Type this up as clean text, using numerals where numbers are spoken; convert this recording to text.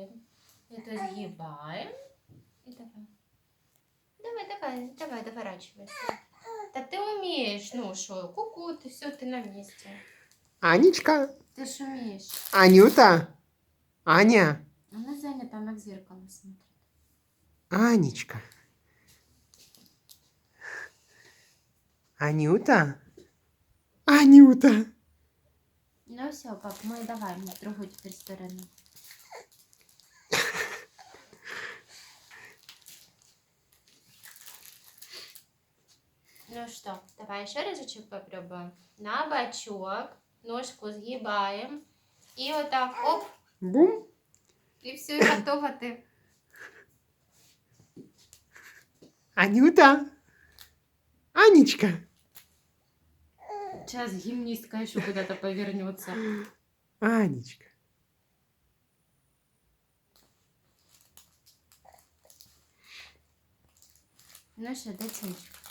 сгибаем. Это сгибаем. И давай. Давай, доворачивайся. Да ты умеешь, ну что, ку-ку, ты все, ты на месте. Анечка, Ты ж умеешь. Анюта, Аня, Она занята, она в зеркало смотрит. Анечка, Анюта, Анюта. Ну все, пап, мы давай, мы в другую теперь сторону. Ну что, давай еще разочек попробуем. На бочок, ножку сгибаем. И вот так, оп, Бум. и все, и готово ты. Анюта, Анечка. Сейчас гимнистка еще куда-то повернется. Анечка. Ну что, доченька.